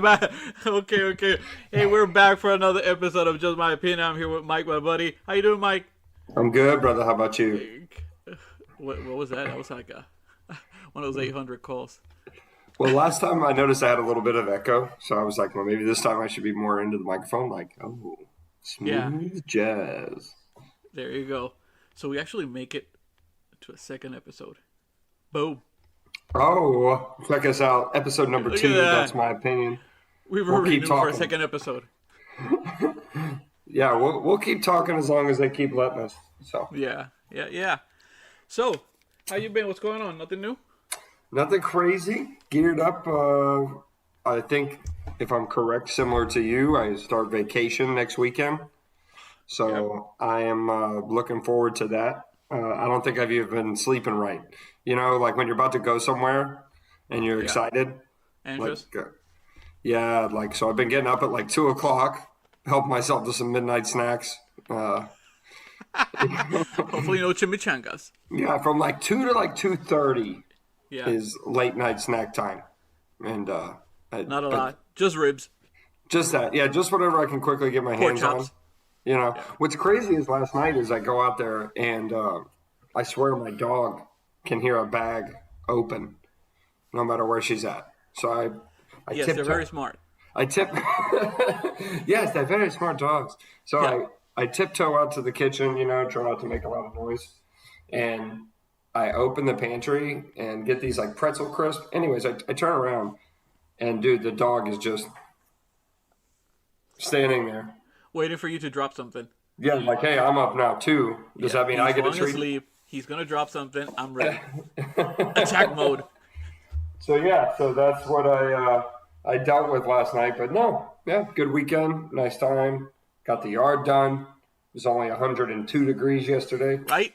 back. Okay. Hey, we're back for another episode of Just My Opinion. I'm here with Mike, my buddy. How you doing, Mike? I'm good, brother. How about you? What was that? That was like one of those 800 calls. Well, last time I noticed I had a little bit of echo, so I was like, well, maybe this time I should be more into the microphone. Like, oh, Yeah, smooth jazz. there you go. So we actually make it to a second episode. Boom. Oh, check us out. Episode number Look at 2. That's that. my opinion. We were We'll keep renewed for a talking. second episode. Yeah, we'll keep talking as long as they keep letting us. So Yeah. So, how you been? What's going on? Nothing new? nothing crazy. Geared up. I think if I'm correct, similar to you, I start vacation next weekend. Yep. So I am looking forward to that. I don't think I've even been sleeping right. You know, like when you're about to go somewhere and you're Yeah. excited. Like, Anxious? yeah, like, so I've been getting up at like 2 o'clock, help myself to some midnight snacks. Hopefully no chimichangas. Yeah, from like 2 to like 2:30 Yeah. is late night snack time. And Not a but lot. Just ribs. just that, yeah, just whatever I can quickly get my Pork hands on. chops. You know, Yeah. what's crazy is last night is I go out there and I swear my dog can hear a bag open no matter where she's at. So I Yes, they're tiptoe. very smart. I tip. Yes, they're very smart dogs. So Yeah. I tiptoe out to the kitchen, you know, try not to make a lot of noise, and I open the pantry and get these like pretzel crisp. Anyways, I turn around and dude, the dog is just standing there. Waiting for you to drop something. Yeah, like, hey, I'm up now too. Does Yeah. that mean I He's get a falling treat? asleep. He's gonna drop something. I'm ready. Attack mode. So yeah, so that's what I dealt with last night. But no, yeah, good weekend, nice time. Got the yard done. It was only 102 degrees yesterday. Right?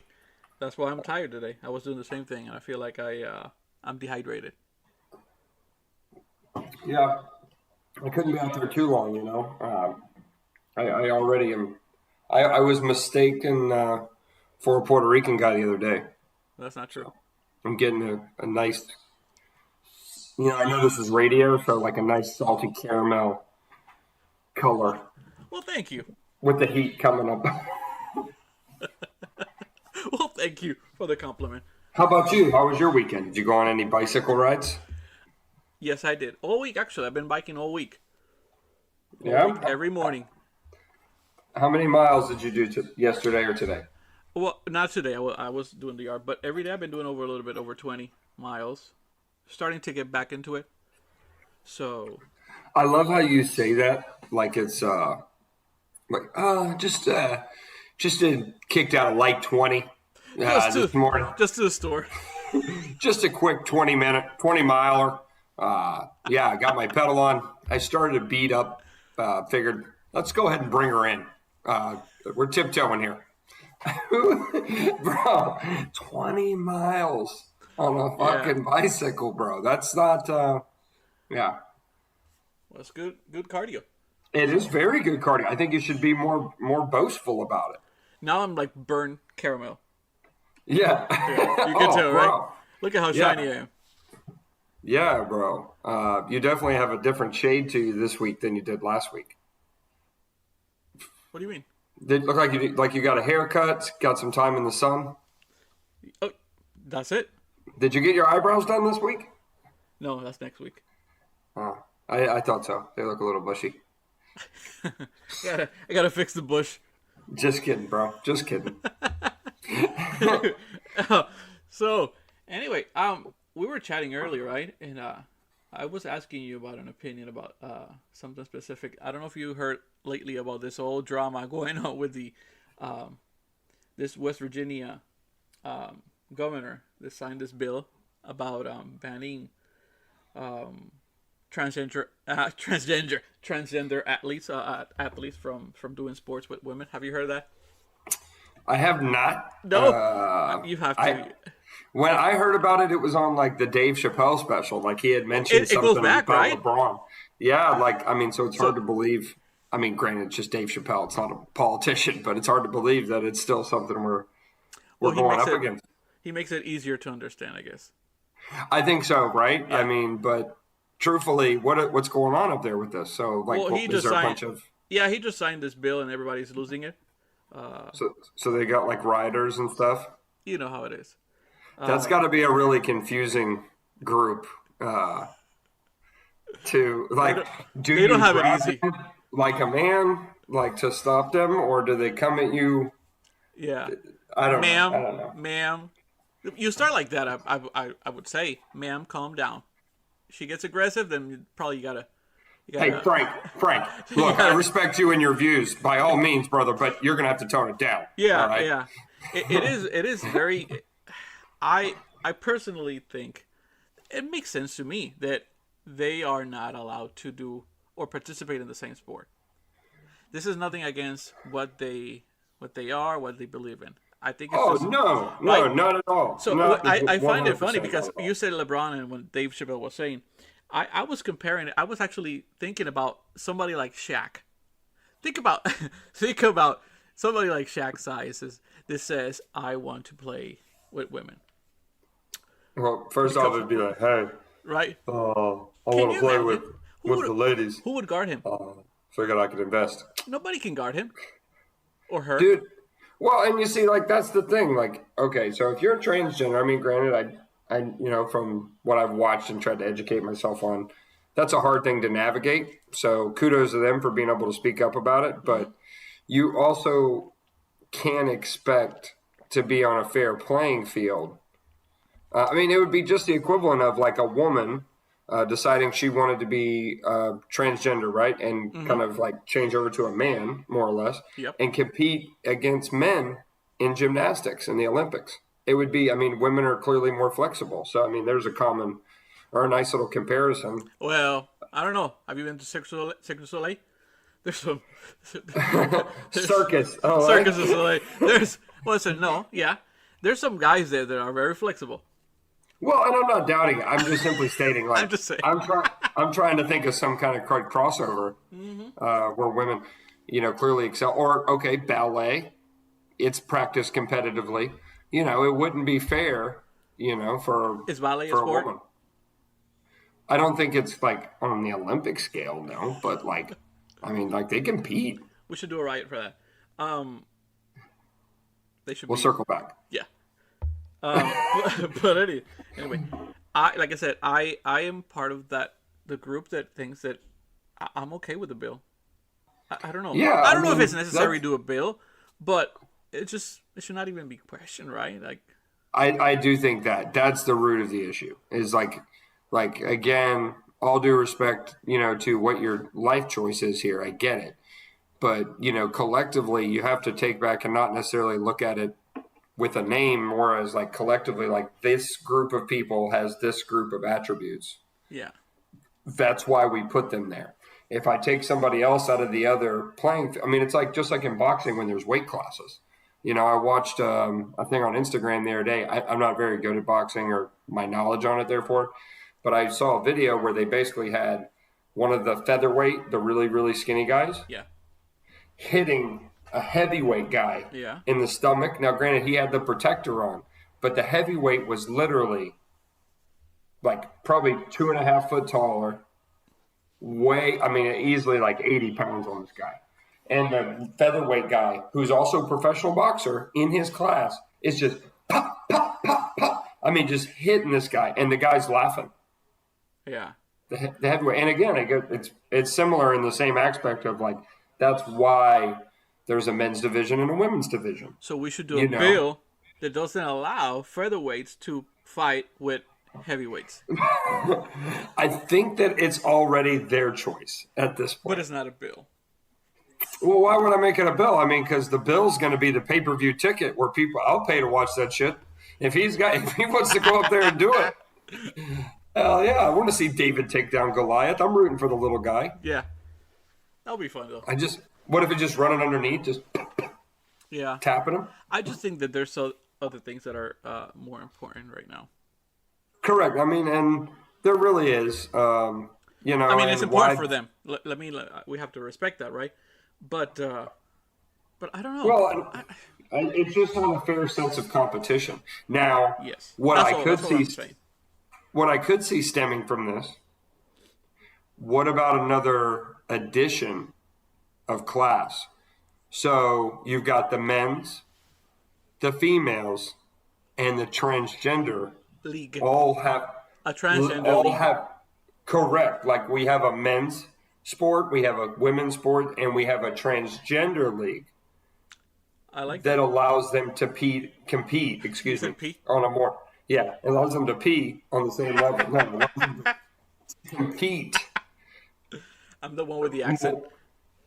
That's why I'm tired today. I was doing the same thing, and I feel like I'm dehydrated. Yeah, I couldn't be out there too long, you know. I already am. I was mistaken for a Puerto Rican guy the other day. That's not true. I'm getting a nice, you know, I know this is radio, so like a nice salty caramel color Well, thank you. with the heat coming up. Well, thank you for the compliment. How about you? How was your weekend? Did you go on any bicycle rides? Yes, I did. All week, actually. I've been biking all week. Yeah. Every morning. How many miles did you do yesterday or today? Well, not today. I was doing the yard, but every day I've been doing over a little bit over 20 miles. Starting to get back into it. So, I love how you say that, like it's like just kicked out a light 20 this morning. just to the store. Just a quick 20 miler. Yeah, I got my pedal on. I started to beat up. Figured let's go ahead and bring her in. We're tiptoeing here, bro. 20 miles on a fucking bicycle, bro. That's not. Yeah, Well, it's good cardio. it is very good cardio. I think you should be more boastful about it. Now I'm like burnt caramel. Yeah. You can tell, right? Bro. Look at how Yeah. shiny I am. Yeah, bro. You definitely have a different shade to you this week than you did last week. What do you mean? Did it look like you got a haircut, got some time in the sun? Oh, that's it? Did you get your eyebrows done this week? No, that's next week. Oh, I thought so. They look a little bushy. I gotta fix the bush. Just kidding, bro. Just kidding. So, anyway, we were chatting earlier, right? And I was asking you about an opinion about something specific. I don't know if you heard lately about this whole drama going on with the this West Virginia governor that signed this bill about banning transgender athletes from doing sports with women. Have you heard of that? I have not. No, you have to. When I heard about it, it was on like the Dave Chappelle special. Like he had mentioned It goes something back, about right? LeBron. Yeah, like I mean, so it's hard to believe. I mean, granted, it's just Dave Chappelle. It's not a politician, but it's hard to believe that it's still something we're Well, going up against. he makes it easier to understand, I guess. I think so, right? Yeah. I mean, but truthfully, what's going on up there with this? So, like, Well, he is just there a signed. bunch of Yeah, he just signed this bill, and everybody's losing it. so they got like rioters and stuff? You know how it is. That's got to be a really confusing group. Uh, to They like, don't. do They don't you have it grab easy. them like a man, like to stop them, or do they come at you? Yeah, I don't know. I ma'am, don't know. ma'am. You start like that. I would say, ma'am, calm down. She gets aggressive, then probably you Hey, gotta, Frank, you look, I gotta. respect you and your views by all means, brother, but you're going to have to tone it down. All Yeah, right. yeah. It is very. I personally think it makes sense to me that they are not allowed to do or participate in the same sport. This is nothing against what they are, what they believe in. I think it's Oh, just no, right. not at all. So Not I find it funny 100% not because at all. you said LeBron, and when Dave Chappelle was saying, I was comparing it. I was actually thinking about somebody like Shaq. Think about think about somebody like Shaq size. This says I want to play with women. Well, first Because off, it'd be like, hey, right? I Can want to you play imagine with the ladies. who would guard him? Figured I could invest. Nobody can guard him or her. Dude, well, and you see, like, that's the thing. Like, okay, so if you're a transgender, I mean, granted, from what I've watched and tried to educate myself on, that's a hard thing to navigate. So kudos to them for being able to speak up about it. Mm-hmm. But you also can expect to be on a fair playing field. I mean, it would be just the equivalent of like a woman deciding she wanted to be transgender, right? And Mm-hmm. kind of like change over to a man, more or less, Yep. and compete against men in gymnastics in the Olympics. It would be, I mean, women are clearly more flexible. So, I mean, there's a common or a nice little comparison. Well, I don't know. Have you been to Cirque du Soleil? There's some there's Circus. Oh, Circus du Soleil. There's listen, no, yeah. There's some guys there that are very flexible. well, and I'm not doubting it. I'm just simply stating, I'm like, just saying. I'm trying to think of some kind of crossover where women, clearly excel. Or okay, ballet. It's practiced competitively. It wouldn't be fair, for Is ballet a for a sport? woman. I don't think it's like on the Olympic scale, no. But like, I mean, like they compete. We should do a riot for that. Um, they should We'll be circle back. yeah. But anyway, I like I said, I am part of the group that thinks that I'm okay with the bill. I don't know. Yeah, I I don't know if mean, it's necessary to do a bill, but it should not even be questioned, right? Like I do think that that's the root of the issue. Is like again, all due respect, to what your life choice is here. I get it, but collectively, you have to take back and not necessarily look at it with a name more as like collectively, like this group of people has this group of attributes. yeah, That's why we put them there. If I take somebody else out of the other playing, I mean, it's like just like in boxing when there's weight classes. I watched a thing on Instagram the other day. I'm not very good at boxing or my knowledge on it, therefore, but I saw a video where they basically had one of the featherweight, the really, really skinny guys, yeah, hitting a heavyweight guy yeah. in the stomach. Now, granted, he had the protector on, but the heavyweight was literally like probably 2.5 foot taller, I mean, easily like 80 pounds on this guy. And the featherweight guy, who's also a professional boxer in his class, is just pop, pop, pop, pop. I mean, just hitting this guy, and the guy's laughing. Yeah. The heavyweight, and again, it's similar in the same aspect of like that's why there's a men's division and a women's division. So we should do a bill that doesn't allow featherweights to fight with heavyweights. I think that it's already their choice at this point. But it's not a bill. Well, why would I make it a bill? I mean, because the bill's going to be the pay-per-view ticket where I'll pay to watch that shit. If he wants to go up there and do it, hell yeah, I want to see David take down Goliath. I'm rooting for the little guy. Yeah. That'll be fun though. What if it just running underneath, just Yeah. tapping him? I just think that there's other things that are more important right now. Correct. I mean, and there really is. I mean, it's and important for them. We have to respect that, right? But I don't know. Well, it's just not a fair sense of competition. Now, Yes. what That's I all- could that's all I'm see, saying. what I could see stemming from this what about another edition of class? So you've got the men's, the females, and the transgender League. all have A transgender league. correct. Like we have a men's sport, we have a women's sport, and we have a transgender league. I like that allows them to compete. Excuse me, pee? on a more it allows them to pee on the same level. No, it allows them to compete. I'm the one with the accent.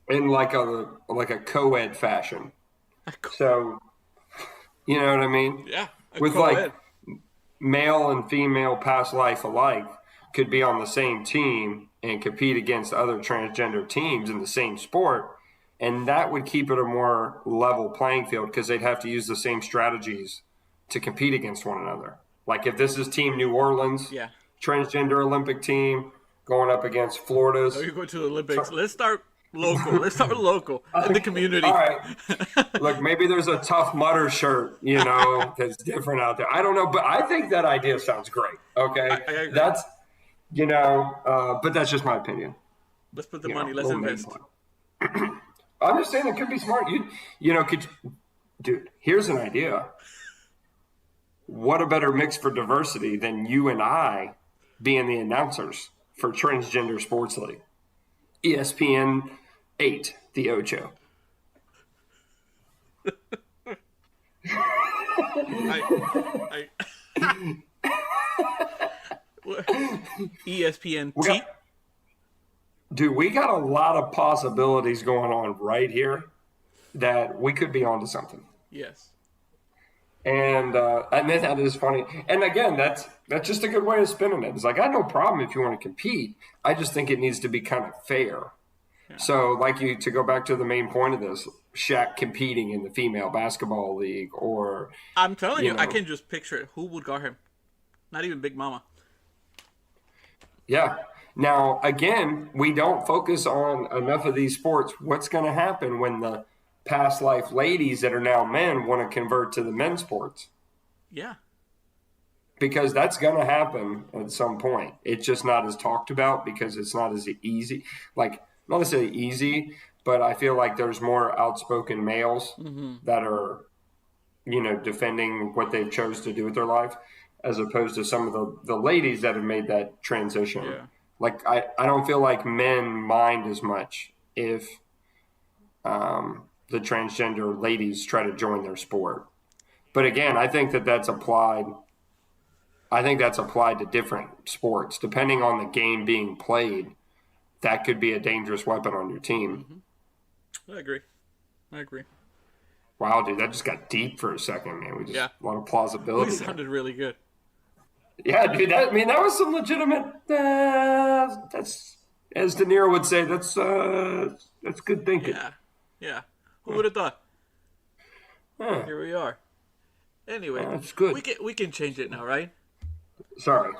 In like a co-ed fashion. So, you know what I mean? Yeah. With like male and female past life alike could be on the same team and compete against other transgender teams in the same sport. And that would keep it a more level playing field because they'd have to use the same strategies to compete against one another. Like if this is Team New Orleans, transgender Olympic team going up against Florida's. Oh, you're going to the Olympics. Let's start local. Let's start local in the community. All right. Look, maybe there's a Tough Mudder shirt, that's different out there. I don't know, but I think that idea sounds great. Okay. I agree. That's, but that's just my opinion. Let's put the money. Let's invest. I'm just saying it could be smart. Dude, here's an idea. What a better mix for diversity than you and I being the announcers for Transgender Sports League. ESPN 8, the Ocho. ESPN T. Dude, we got a lot of possibilities going on right here that we could be onto something. Yes. And I mean, that is funny. And again, that's just a good way of spinning it. It's like, I have no problem if you want to compete. I just think it needs to be kind of fair. Yeah. So to go back to the main point of this, Shaq competing in the female basketball league or... I'm telling you, I can just picture it. Who would guard him? Not even Big Mama. Yeah. Now, again, we don't focus on enough of these sports. What's going to happen when the past life ladies that are now men want to convert to the men's sports? Yeah. Because that's going to happen at some point. It's just not as talked about because it's not as easy. Like, not necessarily easy, but I feel like there's more outspoken males that are, defending what they've chose to do with their life as opposed to some of the ladies that have made that transition. Yeah. Like, I don't feel like men mind as much if the transgender ladies try to join their sport. But again, I think that's applied. I think that's applied to different sports. Depending on the game being played, that could be a dangerous weapon on your team. I agree. Wow, dude, that just got deep for a second, man. A lot of plausibility. It sounded really good. Yeah, dude. That was some legitimate. That's, as De Niro would say, that's good thinking. Yeah. Who would have thought? Here we are. Anyway, that's good. We can change it now, right? Sorry.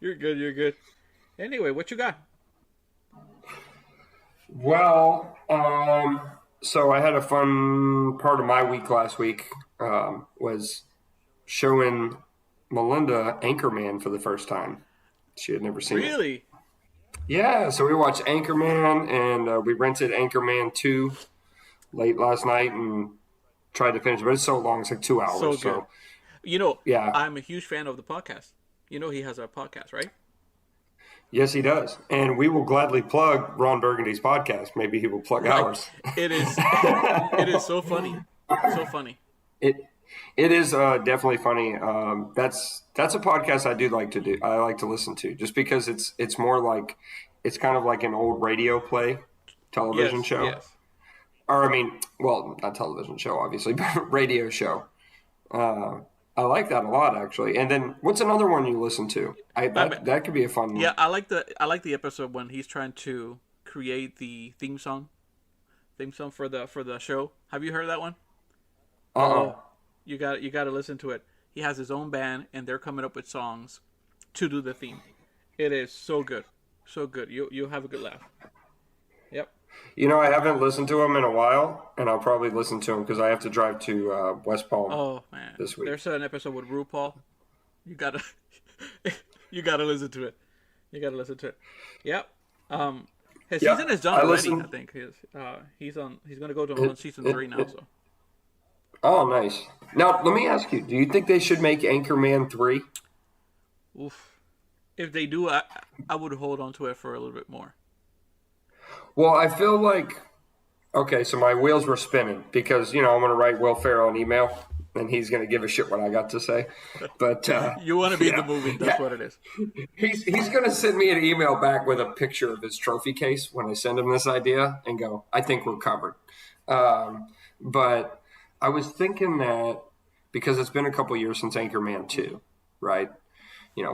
You're good. Anyway, what you got? Well, so I had a fun part of my week last week. Was showing Melinda Anchorman for the first time. She had never seen it. Really? Yeah, so we watched Anchorman, and we rented Anchorman 2 late last night and tried to finish it. But it's so long, it's like 2 hours. So good. I'm a huge fan of the podcast. He has a podcast, right? Yes, he does. And we will gladly plug Ron Burgundy's podcast. Maybe he will plug ours. It is so funny. So funny. It is definitely funny. That's a podcast I do like to do. I like to listen to just because it's more like it's kind of like an old radio play television show. Yes. Or I mean, well, not television show obviously, but radio show. I like that a lot actually. And then what's another one you listen to? That could be a fun one. Yeah, I like the episode when he's trying to create the theme song for the show. Have you heard that one? You got to listen to it. He has his own band, and they're coming up with songs to do the theme. It is so good, so good. You'll have a good laugh. Yep. I haven't listened to him in a while, and I'll probably listen to him because I have to drive to West Palm. Oh man, this week. There's an episode with RuPaul. You gotta listen to it. You gotta listen to it. Yep. His Yeah, season is done I already. I listened. think he's on. He's gonna go to on season 3 now. So Oh, nice. Now, let me ask you: do you think they should make Anchorman 3? oof. If they do, I would hold on to it for a little bit more. Well, I feel like okay, so my wheels were spinning because I'm going to write Will Ferrell an email, and he's going to give a shit what I got to say. But You want to be in the yeah, movie? That's yeah, what it is. he's going to send me an email back with a picture of his trophy case when I send him this idea, and go, I think we're covered. But I was thinking that because it's been a couple years since Anchorman 2, right?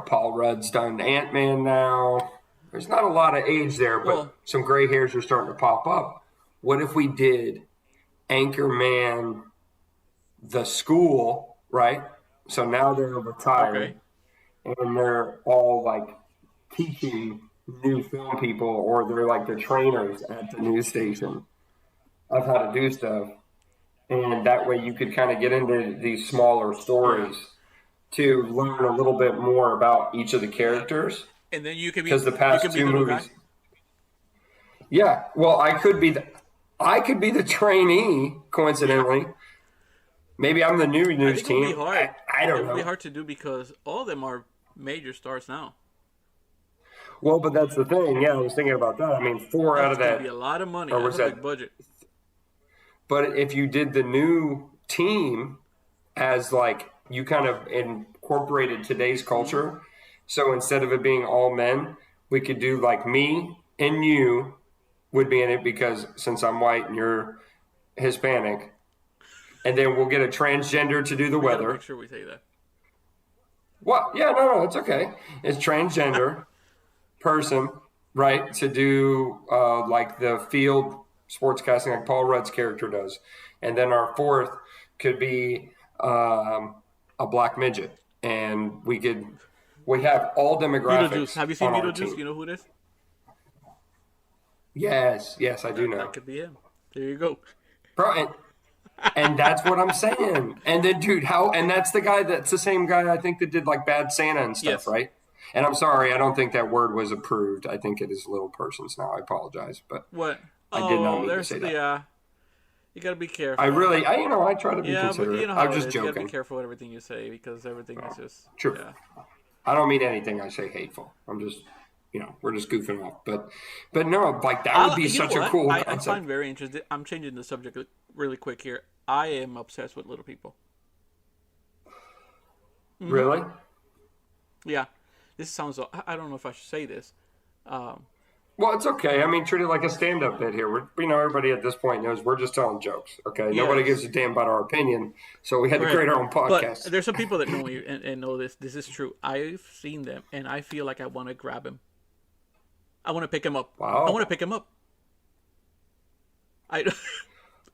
Paul Rudd's done Ant-Man now. There's not a lot of age there, but Well, some gray hairs are starting to pop up. What if we did Anchorman the school, right? So now they're retired okay. and they're all like teaching new film people, or they're like the trainers at the news station of how to do stuff. And that way you could kind of get into these smaller Yeah. stories to learn a little bit more about each of the Yeah. characters. And then Because the you past can be two the new guy. movies, yeah. Well, I could be the trainee. Yeah. Coincidentally, maybe I'm the new I news think it would be team. I, hard. I It don't would be know. hard to do because all of them are major stars now. Well, but that's the thing. Yeah, I was thinking about that. I mean, four out That's of gonna be a that, lot of money. or That's was a big that? budget. But if you did the new team as like you kind of incorporated today's Hmm. culture, so instead of it being all men, we could do like me and you would be in it because since I'm white and you're Hispanic, and then we'll get a transgender to do the We gotta make weather. sure we say that. What? Yeah, no, it's okay. It's transgender person, right, to do like the field sportscasting, like Paul Rudd's character does, and then our fourth could be a black midget, and we have all Beetlejuice. demographics Have you seen on our Beetlejuice? team. You know who it is? Yes, yes, I do That know, could be him. There you go. bro, and that's what I'm saying. And then, dude, and that's the same guy I think that did like Bad Santa and stuff, Yes. right? And I'm sorry, I don't think that word was approved. I think it is little persons now. I apologize, but What? I did not Oh, mean to there's say that. the. You gotta be I careful. really, I try to be Yeah, but you considerate. know I'm how it just is. You gotta be joking. careful with everything you say because everything is just True. yeah. I don't mean anything I say hateful. I'm just, we're just goofing off. But no, like that would be You know such a what? cool I find concept. very interesting. I'm changing the subject really quick here. I am obsessed with little people. Hmm. Really? Yeah, this sounds. I don't know if I should say this. Um, Well, it's okay. I mean, treat it like a stand-up bit here. Everybody at this point knows we're just telling jokes. Okay, nobody gives yes, a damn about our opinion, so we had to right. create our own But podcast. there's some people that know me and know this. This is true. I've seen them, and I feel like I want to grab him. I want to pick him up. I want to Wow. pick him up. I.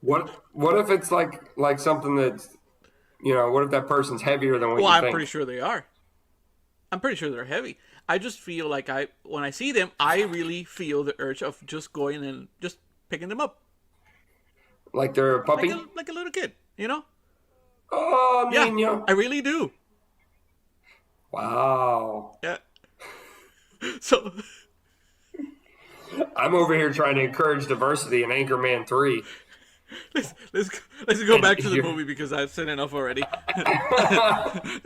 What if it's like something that's what if that person's heavier than what Well, you I'm pretty think? sure they are. I'm pretty sure they're heavy. I just feel like when I see them, I really feel the urge of just going and just picking them up, Like they're a puppy? like a little kid, you know? Oh, Yeah, Nino. I really do. Wow. Yeah. So I'm over here trying to encourage diversity in Anchorman 3. let's go And back to the you're movie because I've said enough already.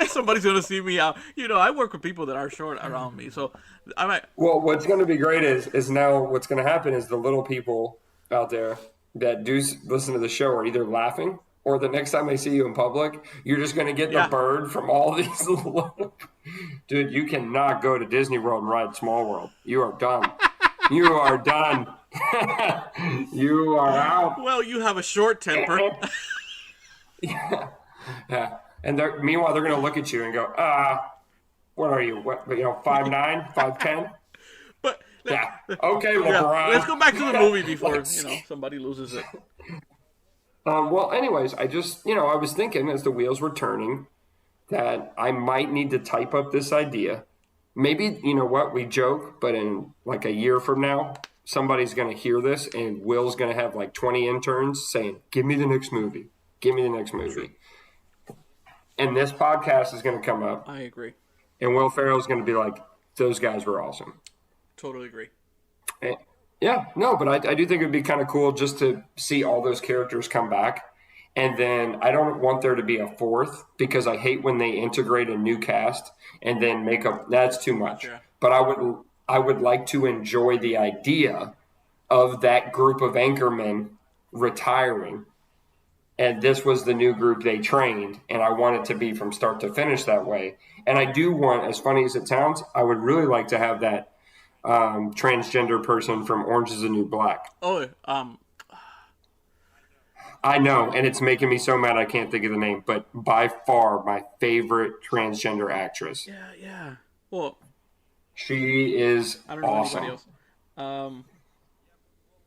Somebody's gonna see me out. I work with people that are short around me, so I might. Well, what's going to be great is now what's going to happen is the little people out there that do listen to the show are either laughing or the next time they see you in public, you're just going to get the Yeah. bird from all these little. Dude, you cannot go to Disney World and ride Small World. You are done. You are done. You are out. Well, you have a short temper. Yeah. Yeah. And meanwhile, they're going to look at you and go, what are you? What, 5'9", 5'10"? But Yeah. Okay, yeah, let's LeBron. go back to the movie before Let's somebody loses it. Well, anyways, I just, I was thinking as the wheels were turning that I might need to type up this idea. Maybe, you know what, we joke, but in like a year from now, somebody's going to hear this and Will's going to have like 20 interns saying, give me the next movie. Give me the next True. movie. And this podcast is going to come up I agree. and Will Ferrell's going to be like, those guys were awesome. Totally agree. Eh, Yeah, no, but I do think it'd be kind of cool just to see all those characters come back. And then I don't want there to be a fourth because I hate when they integrate a new cast and then make up that's too much. Yeah. But I would like to enjoy the idea of that group of anchormen retiring, and this was the new group they trained, and I want it to be from start to finish that way. And I do want, as funny as it sounds, I would really like to have that transgender person from Orange is the New Black. Oh, I know, and it's making me so mad I can't think of the name, but by far my favorite transgender actress. yeah, yeah. Well, She is I don't know anybody awesome. else. Um,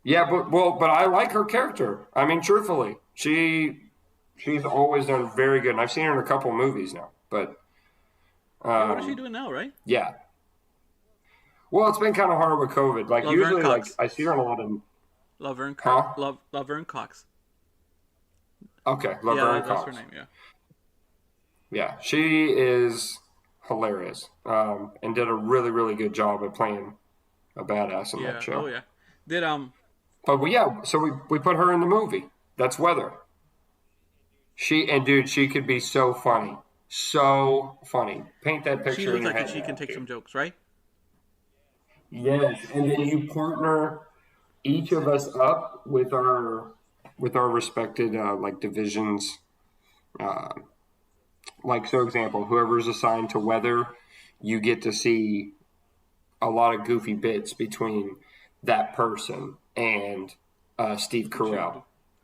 Yeah, but I like her character. I mean, truthfully, she's always done very good. And I've seen her in a couple movies now, but yeah. What is she um, doing now? Right? yeah. Well, it's been kind of hard with COVID. Like Laverne usually, like Cox. I see her in a lot of Laverne Cox. huh? Laverne Cox. Okay, Yeah, Laverne that's her Cox. name. Yeah. Yeah, she is hilarious, and did a really really good job at playing a badass in that Yeah. Oh show. yeah. Did But yeah, so we put her in the movie. That's Weather. She and dude, she could be so funny, so funny. Paint that she picture in looks your like head she can now, take dude. some jokes, right? Yes, and then you partner each of us up with our respected like divisions. Uh, like so, example, whoever's assigned to weather, you get to see a lot of goofy bits between that person and Steve Each Carell, other.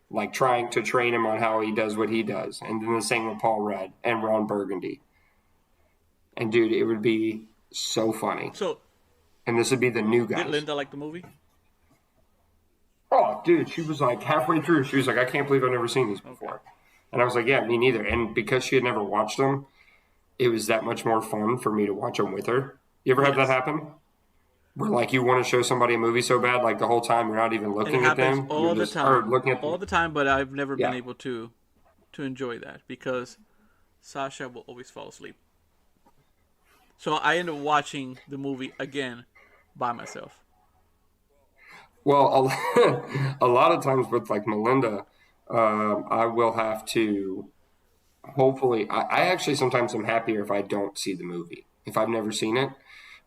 like trying to train him on how he does what he does, and then the same with Paul Rudd and Ron Burgundy. And dude, it would be so funny. So, And this would be the new did guys. Linda like the movie? Oh, dude, she was like halfway through. She was like, I can't believe I've never seen these Okay. before. And I was like, yeah, me neither. And because she had never watched them, it was that much more fun for me to watch them with her. You ever have that Yes. happen? Where like you want to show somebody a movie so bad, like the whole time you're not even It looking at happens them, you're all the just or time, looking at all them. the time. But I've never been Yeah. able to enjoy that because Sasha will always fall asleep. So I end up watching the movie again by myself. Well, a lot of times with like Melinda, I will have to. Hopefully, I actually sometimes am happier if I don't see the movie if I've never seen it,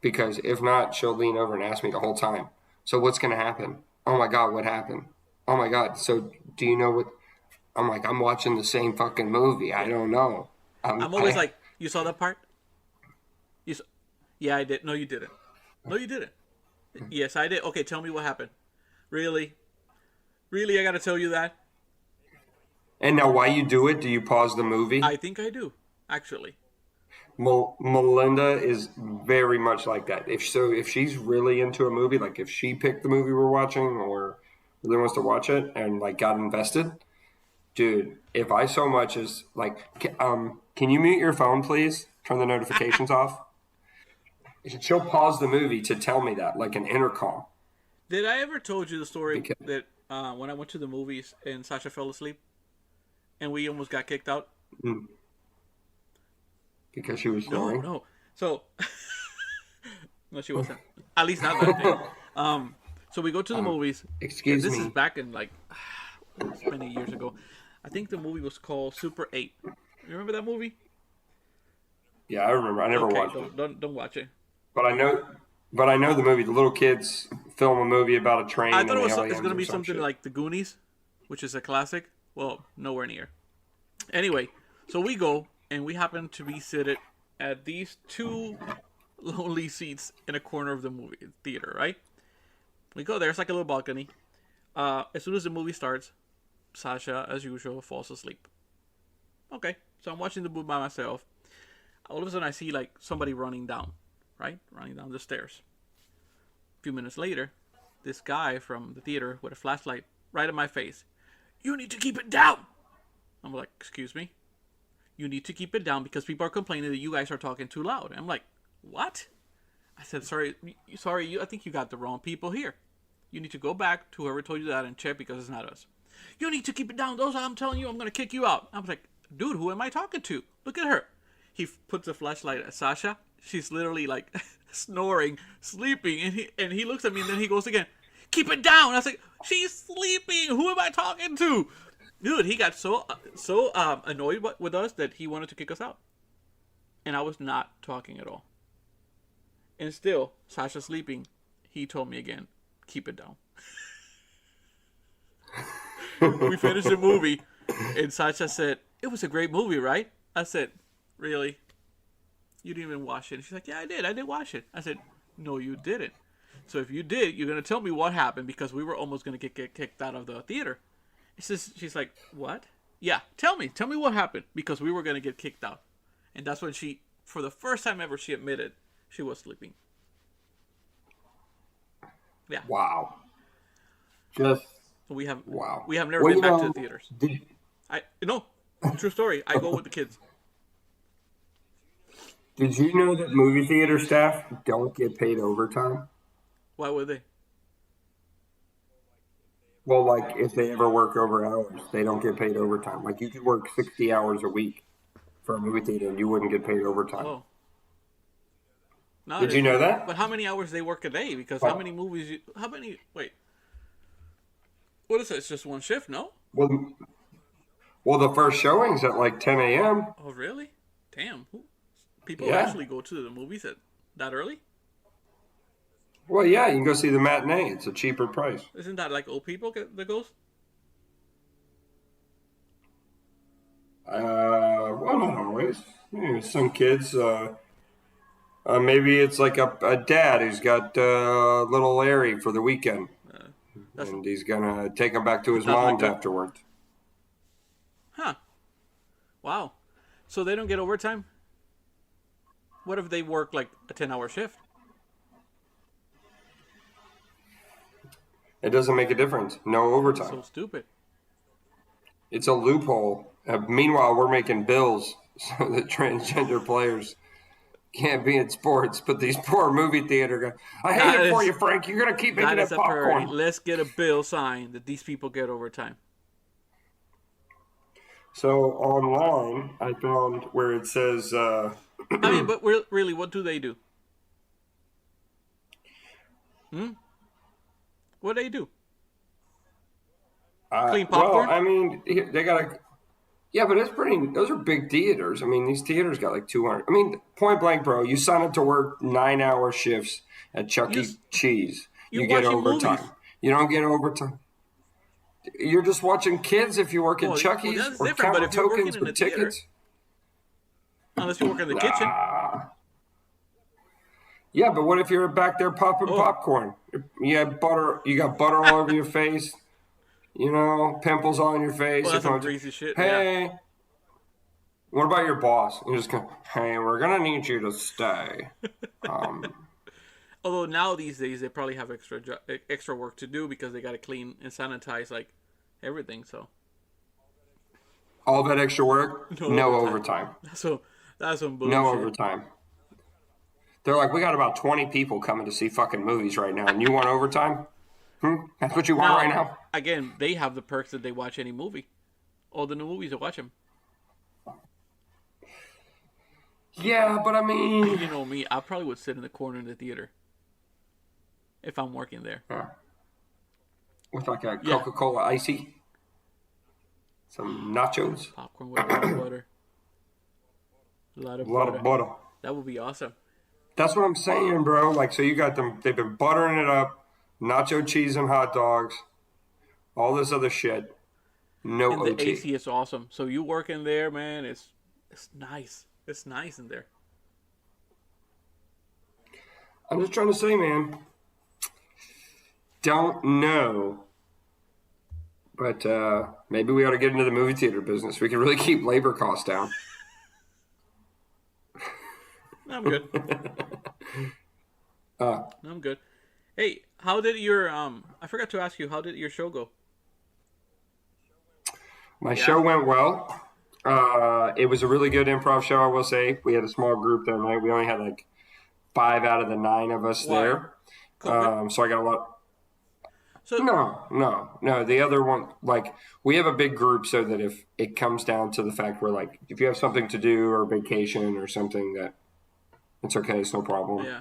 because if not, she'll lean over and ask me the whole time. So what's going to happen? Oh my God, what happened? Oh my God. So do you know what? I'm like, I'm watching the same fucking movie. I Yeah. don't know. I'm always I like, you saw that part? You saw... Yeah, I did. No, you didn't. No, you didn't. Yes, I did. Okay, tell me what happened. Really? Really, I gotta tell you that? and now while you do it, do you pause the movie? I think I do, actually. Melinda is very much like that. If she's really into a movie, like if she picked the movie we're watching or really wants to watch it and like got invested, dude. If I so much as like, can you mute your phone, please? Turn the notifications off. She'll pause the movie to tell me that, like an intercom, Did I ever told you the story because that when I went to the movies and Sasha fell asleep and we almost got kicked out? because she was No, snoring. no. So, no, she wasn't. At least not that day. So we go to the movies. And Excuse this is me. back in like it's many years ago. I think the movie was called Super 8. You remember that movie? Yeah, I remember. I never Okay, watched it, don't watch it. but I know. But I know the movie. The little kids film a movie about a train I and thought it's aliens gonna or be some something shit. like The Goonies, which is a classic. Well, nowhere near. Anyway, so we go and we happen to be seated at these two lonely seats in a corner of the movie theater, right? We go there. It's like a little balcony. As soon as the movie starts, Sasha, as usual, falls asleep. Okay, so I'm watching the movie by myself. All of a sudden, I see like somebody running down, right? Running down the stairs. A few minutes later, this guy from the theater with a flashlight right in my face. You need to keep it down. I'm like, excuse me? You need to keep it down because people are complaining that you guys are talking too loud. I'm like, what? I said, sorry, I think you got the wrong people here. You need to go back to whoever told you that and check because it's not us. You need to keep it down. Those I'm telling you, I'm going to kick you out. I was like, dude, who am I talking to? Look at her. He puts a flashlight at Sasha. She's literally like snoring, sleeping, and he looks at me and then he goes again, keep it down. I was like, she's sleeping. Who am I talking to? Dude, he got so annoyed with us that he wanted to kick us out, and I was not talking at all. And still, Sasha sleeping, he told me again, keep it down. We finished the movie, and Sasha said, it was a great movie, right? I said, really? You didn't even watch it? And she's like, yeah, I did. I did watch it. I said, no, you didn't. So if you did, you're going to tell me what happened, because we were almost going to get kicked out of the theater. She's like, what? Yeah, tell me what happened, because we were going to get kicked out. And that's when she, for the first time ever, she admitted she was sleeping. Yeah. Wow. Just We have wow. We have never been back to the theaters. True story. I go with the kids. Did you know that movie theater staff don't get paid overtime? Why would they? Well, like if they ever work over hours, they don't get paid overtime. Like you could work 60 hours a week for a movie theater and you wouldn't get paid overtime. Oh. Did you know that? But how many hours they work a day? Because What? how many movies? Wait. What is it? It's just one shift, no? Well, the first showing's at like 10 a.m. Oh, really? Damn. People Yeah. actually go to the movies at that early? Well, yeah, you can go see the matinee. It's a cheaper price. Isn't that like old people that goes? Well, not always. Some kids, maybe it's like a dad who's got little Larry for the weekend, and he's gonna take him back to his mom's afterwards. Huh. Wow. So they don't get overtime? What if they work like a 10-hour shift? It doesn't make a difference. No overtime. So stupid. It's a loophole. Meanwhile, we're making bills so that transgender players can't be in sports. But these poor movie theater guys, I hate it for you, Frank. You're gonna keep making that popcorn. Let's get a bill signed that these people get overtime. So online, I found where it says. I mean, but really, what do they do? What do they do? Clean popcorn? Well, I mean, they got a. Yeah, but it's pretty. Those are big theaters. I mean, these theaters got like 200. I mean, point blank, bro. You sign up to work 9-hour shifts at Chuck E. Cheese. You get overtime. Movies. You don't get overtime. You're just watching kids if you work at Chuck E.'s that's or different, but counting if you're working tokens in a with theater- tickets. Unless you work in the kitchen. Yeah, but what if you're back there popping popcorn? You have butter. You got butter all over your face. You know, pimples all on your face. Well, that's some greasy shit. Hey, Yeah. what about your boss? You just go, hey, we're gonna need you to stay. Although now these days they probably have extra work to do because they got to clean and sanitize like everything. So All that extra work, no overtime. That's some bullshit. No overtime. They're like, we got about 20 people coming to see fucking movies right now, and you want overtime? That's what you want right now? Again, they have the perks that they watch any movie. All the new movies, they watch them. Yeah, but I mean... You know me, I probably would sit in the corner in the theater if I'm working there. With like a Coca-Cola icy? Some nachos? Popcorn with a lot of butter. A lot of butter. That would be awesome. That's what I'm saying, bro. Like, so you got them, they've been buttering it up, nacho cheese and hot dogs, all this other shit. No And OT. the AC is awesome. So you work in there, man, it's nice. It's nice in there. I'm just trying to say, man, don't know. But maybe we ought to get into the movie theater business. We can really keep labor costs down. I'm good. I'm good. Hey, how did your I forgot to ask you, how did your show go? My show went well. It was a really good improv show, I will say. We had a small group that night. We only had like 5 out of the 9 of us there. So I got a lot. So No. The other one, like, we have a big group so that if it comes down to the fact where, like, if you have something to do or vacation or something, that it's okay, it's no problem. Yeah.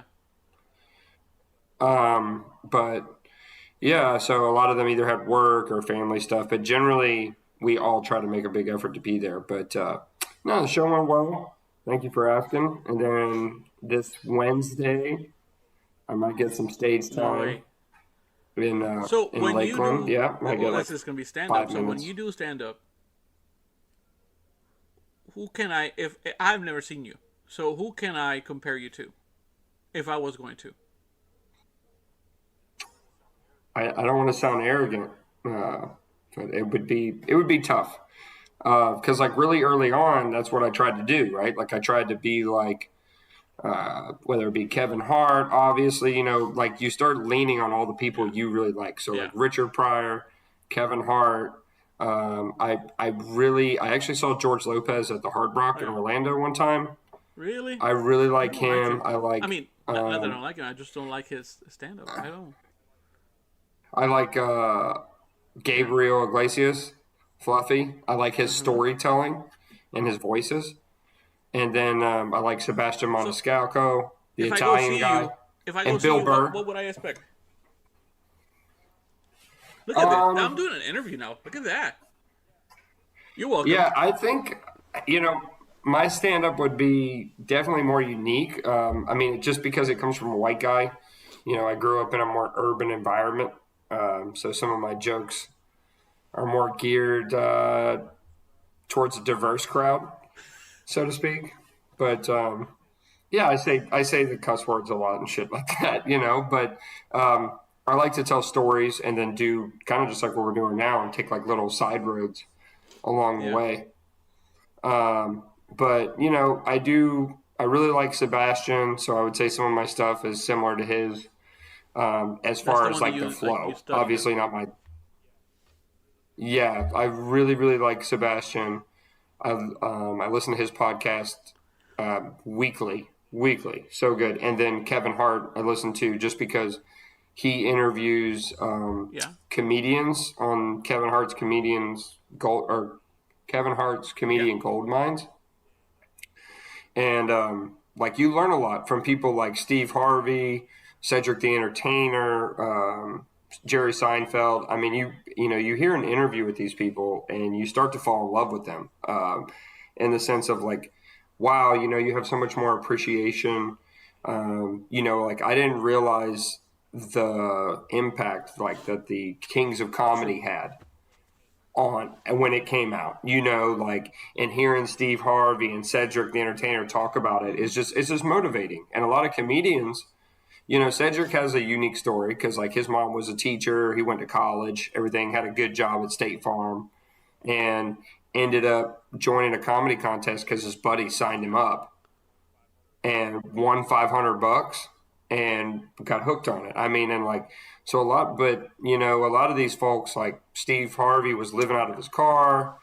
But yeah, so a lot of them either had work or family stuff, but generally we all try to make a big effort to be there. But no, the show went well. Thank you for asking. And then this Wednesday, I might get some stage No time way. So in when you Lakeland. do, Yeah, might well, get like this is gonna be stand up. 5 So when minutes. you do stand up, who can I? If I've never seen you, so who can I compare you to? If I was going to, I don't want to sound arrogant, but it would be tough because like really early on, that's what I tried to do, right? Like I tried to be like whether it be Kevin Hart, obviously, like you start leaning on all the people yeah, you really like. So like yeah, Richard Pryor, Kevin Hart. I actually saw George Lopez at the Hard oh Rock in yeah. Orlando one time. Really? I really I like don't like him. him. I mean, not that I don't like him. I just don't like his stand up. I don't. I like Yeah. Gabriel Iglesias, Fluffy. I like his Mm-hmm. storytelling and his voices. And then I like Sebastian So Maniscalco, the if I go Italian see guy, you, if I go and see Bill you, Burr. what would I expect? Look at this. I'm Um, doing an interview now. Look at that. You're welcome. yeah, I think you know my stand up would be definitely more unique. I mean, just because it comes from a white guy. I grew up in a more urban environment, so some of my jokes are more geared towards a diverse crowd, so to speak. But yeah, I say the cuss words a lot and shit like that. But I like to tell stories and then do kind of just like what we're doing now and take like little side roads along the Yeah. way. But I really like Sebastian, so I would say some of my stuff is similar to his as That's far the as one that like the you flow. study with. Obviously, not my. Yeah, I really really like Sebastian. I listen to his podcast weekly, so good. And then Kevin Hart, I listen to just because he interviews Yeah. comedians on Kevin Hart's Yeah. comedian gold mines, and like you learn a lot from people like Steve Harvey, Cedric the Entertainer, Jerry Seinfeld. I mean, you hear an interview with these people and you start to fall in love with them, in the sense of like, wow, you have so much more appreciation. Like I didn't realize the impact like that the Kings of True. Comedy had on when it came out, like and hearing Steve Harvey and Cedric the Entertainer talk about it is just motivating. And a lot of comedians, Cedric has a unique story because like his mom was a teacher, he went to college, everything, had a good job at State Farm, and ended up joining a comedy contest because his buddy signed him up and won $500 and got hooked on it. I mean, and like, so a lot, but a lot of these folks, like Steve Harvey, was living out of his car.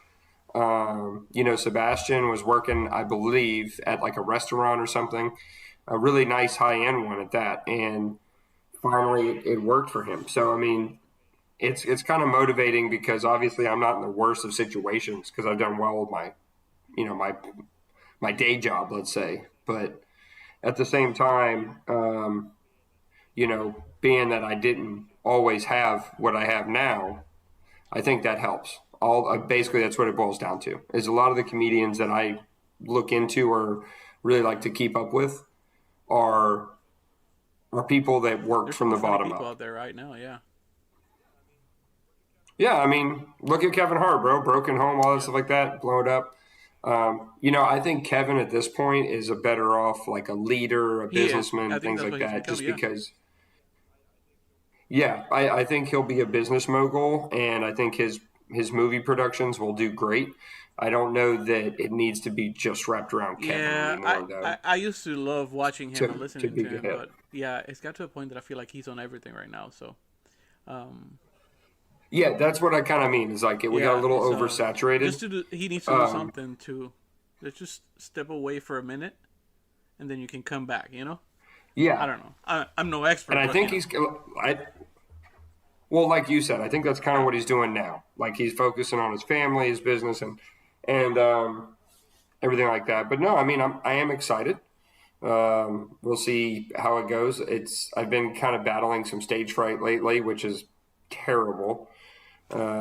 Sebastian was working, I believe, at like a restaurant or something, a really nice high end one at that. And finally, it worked for him. So, I mean, it's kind of motivating because obviously I'm not in the worst of situations because I've done well with my day job, let's say. But at the same time, being that I didn't always have what I have now, I think that helps. Basically that's what it boils down to. Is a lot of the comedians that I look into or really like to keep up with are people that worked There's from some the funny bottom people up. out there right now. Yeah. Yeah, I mean, look at Kevin Hart, bro. Broken Home, all that Yeah. stuff like that, blown up. I think Kevin at this point is a better off like a leader, a He is. I businessman, think things that's like what he's that, become. just Yeah. because. Yeah, I think he'll be a business mogul, and I think his movie productions will do great. I don't know that it needs to be just wrapped around Kevin Yeah. I, anymore, I though, I used to love watching him and to listening be to a him, hit. but yeah, it's got to a point that I feel like he's on everything right now. So, um, Yeah, that's what I kind of mean. Is like we got a yeah, little it's oversaturated. just to do. He needs to do Um, something to. Let's just step away for a minute, and then you can come back. I yeah, don't know. I'm no and expert, I but think I well, like you said, I think that's kind of yeah, what he's doing now. Like he's focusing on his family, his business, and everything like that. But no, I mean, I am excited. We'll see how it goes. I've been kind of battling some stage fright lately, which is terrible.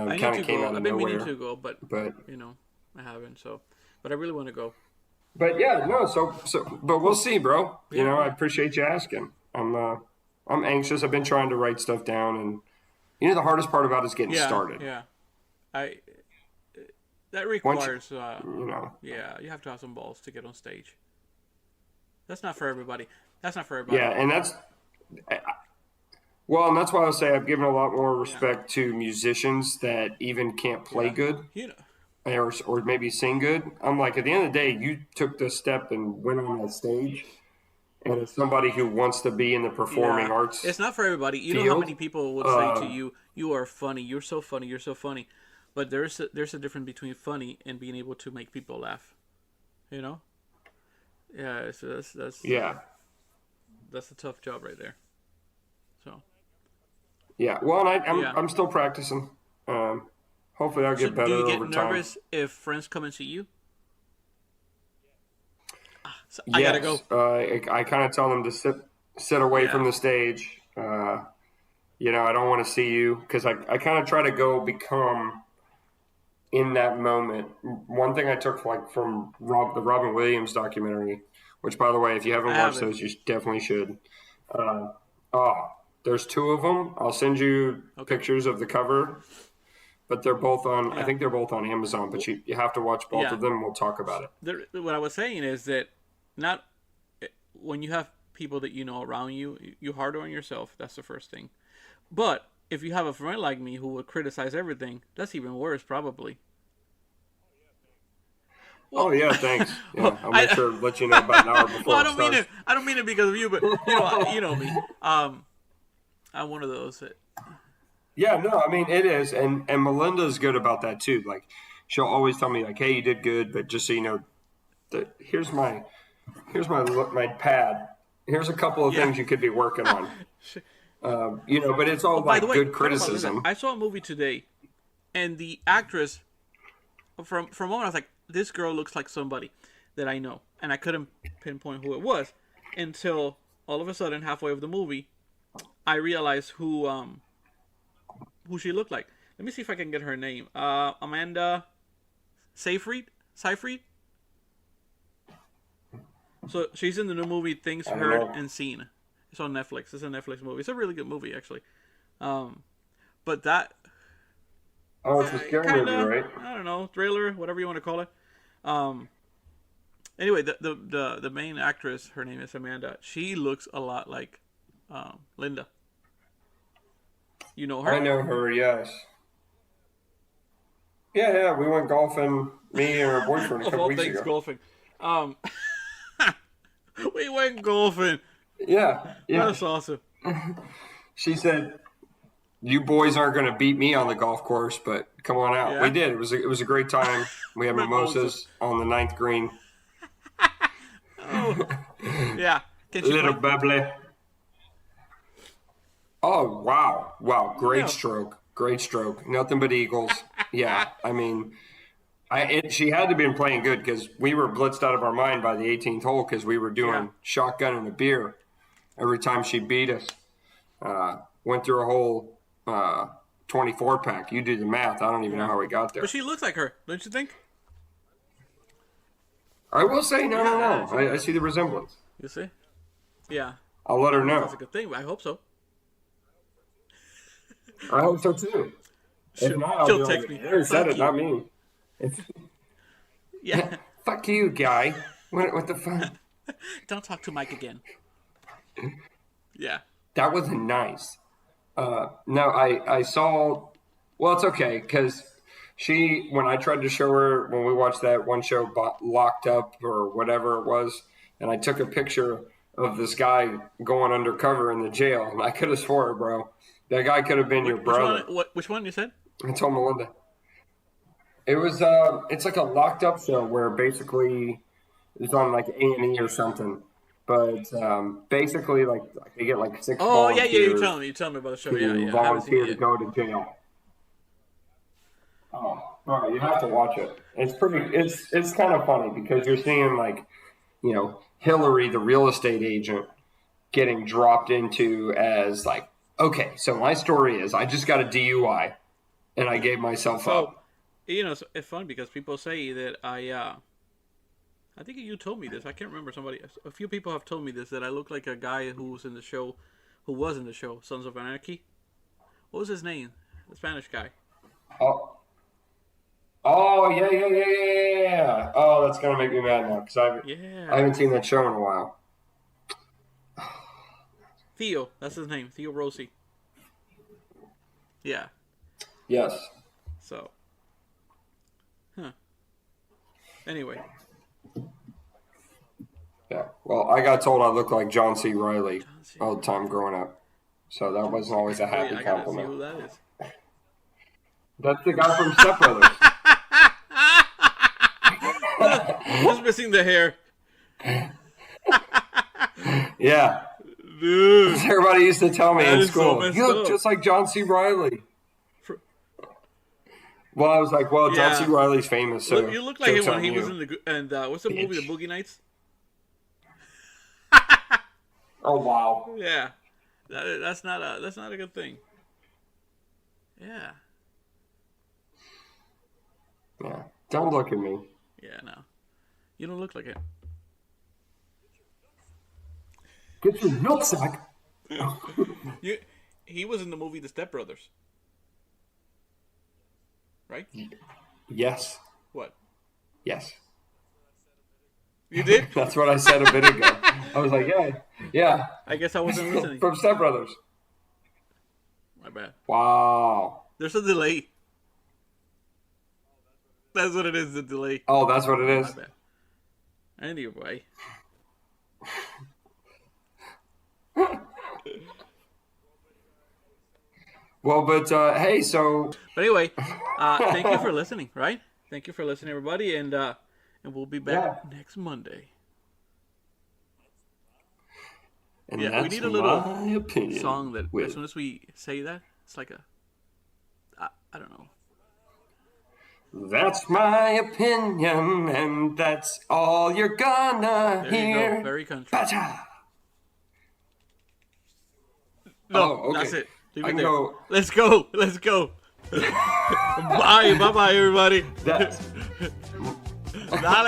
I need Kind to of came go. out of I've been meaning nowhere, to go, but but you know, I haven't. So, but I really want to go. yeah, no. But we'll Cool. see, bro. Yeah, I yeah, appreciate you asking. I'm anxious. I've been trying to write stuff down, and the hardest part about it is getting yeah, started. yeah. I that Once requires. you know, Yeah, you have to have some balls to get on stage. That's not for everybody. That's not for yeah, everybody. and and that's why I say I've given a lot more Yeah, respect to musicians that even can't play yeah. good You know, or maybe sing good. I'm like, at the end of the day, you took the step and went on that stage. And as somebody who wants to be in the performing yeah. It's arts not for everybody. You know how many field, people would say to uh, you, "You are funny. You're so funny. You're so funny," but there's a difference between funny and being able to make people laugh. You know? Yeah. So yeah, that's a tough job right there. So yeah. Well, and yeah. I'm still practicing. Um, Hopefully, I'll So get do you better get over time. nervous if friends come and see you? So I gotta go. Yes, I kind of tell them to sit away from Yeah. the stage. I don't want to see you because I kind of try to go become in that moment. One thing I took from the Robin Williams documentary, which by the way, if you I haven't watched haven't. those, you definitely should. Uh, oh, there's two of them. I'll send you Okay. pictures of the cover, but they're both on. I Yeah. think they're both on Amazon. But Well, you have to watch both yeah. of them. And we'll talk about it. What I was saying is that not when you have people that you know around you, you harder on yourself. That's the first thing. But if you have a friend like me who would criticize everything, that's even worse, probably. Oh Well, yeah, thanks. well, Yeah, I'll make sure to let you know about an hour well, I before it don't mean starts. it. I don't mean it because of you, but you know me. I'm one of those that. Yeah, no, I mean it is, and Melinda's good about that too. Like, she'll always tell me like, "Hey, you did good, but just so you know, here's my pad. Here's a couple of Yeah. things you could be working on." But it's Oh, all by the like way, good talk about Linda. criticism. I saw a movie today, and the actress from a moment I was like, this girl looks like somebody that I know, and I couldn't pinpoint who it was until all of a sudden, halfway of the movie, I realized who she looked like. Let me see if I can get her name. Amanda Seyfried. So she's in the new movie Things I don't Heard know. and Seen. It's on Netflix. It's a Netflix movie. It's a really good movie actually. Um, but that Oh, it's a scary kind movie, of right? I don't know thriller, whatever you want to call it. Um, anyway, the main actress, her name is Amanda. She looks a lot like Linda. You know I her? know her. Yes. Yeah, yeah. We went golfing, me and her boyfriend, a Of couple all weeks things, ago. golfing. Um, we went golfing. Yeah, yeah. That's awesome. She said, "You boys aren't going to beat me on the golf course, but come on out." We Yeah, did. It was a great time. We had mimosas. mimosas on the ninth green. Oh, yeah. Can she Little play? bubbly. Oh wow, wow! Great No. stroke, great stroke. Nothing but eagles. Yeah, I mean, she had to been playing good because we were blitzed out of our mind by the 18th hole because we were Yeah. doing shotgun and a beer every time she beat us. Went through a whole 24 pack. You do the math. I don't even know Yeah. how we got But there. she looks like her, don't you think? I will say, no, Yeah, no, yeah, no. she I does. see the resemblance. You see? Yeah. I'll let I her don't know if know. that's a good thing, but I hope so. I hope so too. If not, I'll She'll be text like, me. Aaron said Fuck it, you. not me. Yeah. Fuck you, guy. What the fuck? Don't talk to Mike again. Yeah. That was nice. No, I saw. Well, it's okay because when I tried to show her when we watched that one show, Locked Up or whatever it was, and I took a picture of this guy going undercover in the jail, and I could have swore, bro, that guy could have been your Which one? brother. Which one you said? I told Melinda. It was it's like a Locked Up show where basically it's on like A&E or something, but basically like they get like six Oh yeah, yeah. You volunteers tell me. You tell me about the show. Yeah, to yeah. I haven't seen it volunteer to yet. go to jail. Oh, bro, you have to watch it. It's kind of funny because you're seeing like, Hillary, the real estate agent, getting dropped into as like, okay, so my story is I just got a DUI and I gave myself So, up. it's fun because people say that I think you told me this. I can't remember. A few people have told me this, that I look like a guy who was in the show, Sons of Anarchy. What was his name? The Spanish guy. Oh, oh yeah. Oh, that's gonna make me mad now because I Yeah. haven't seen that show in a while. Theo. That's his name. Theo Rossi. Yeah. Yes. So, huh. Anyway. Yeah. Well, I got told I look like John C. Riley John C. all the time growing up, so that wasn't always a happy Wait, I gotta see compliment. who that is. That's the guy from Step Brothers. Just missing the hair. Yeah. Dude. Everybody used to tell me That in is so school, messed you look up. just like John C. Riley. Well, I was like, well, John C. Yeah. Riley's famous, so You look like him joke's when on he you. was in what's the movie, The Bitch. Boogie Nights? Oh, wow. Yeah. That's not a good thing. Yeah. Yeah. Don't look at me. Yeah, no. You don't look like him. Get your nutsack. He was in the movie The Step Brothers. Right? Yes. What? Yes. You did? That's what I said a bit ago. I was like, yeah. I guess I wasn't listening. From Step Brothers. My bad. Wow. There's a delay. That's what it is, the delay. Oh, that's what it is. My bad. Anyway. Well, but hey, so But anyway, thank you for listening, right? Thank you for listening, everybody, and we'll be back next Monday. and Yeah, we that's need a little my opinion Song that with as soon as we say that, it's like I don't know. That's my opinion, and that's all you're gonna There you hear. go. Very country. Ba-cha! No, Oh, okay. that's it. Leave I it can there. go. Let's go. Let's go. Bye, everybody. That's Dale.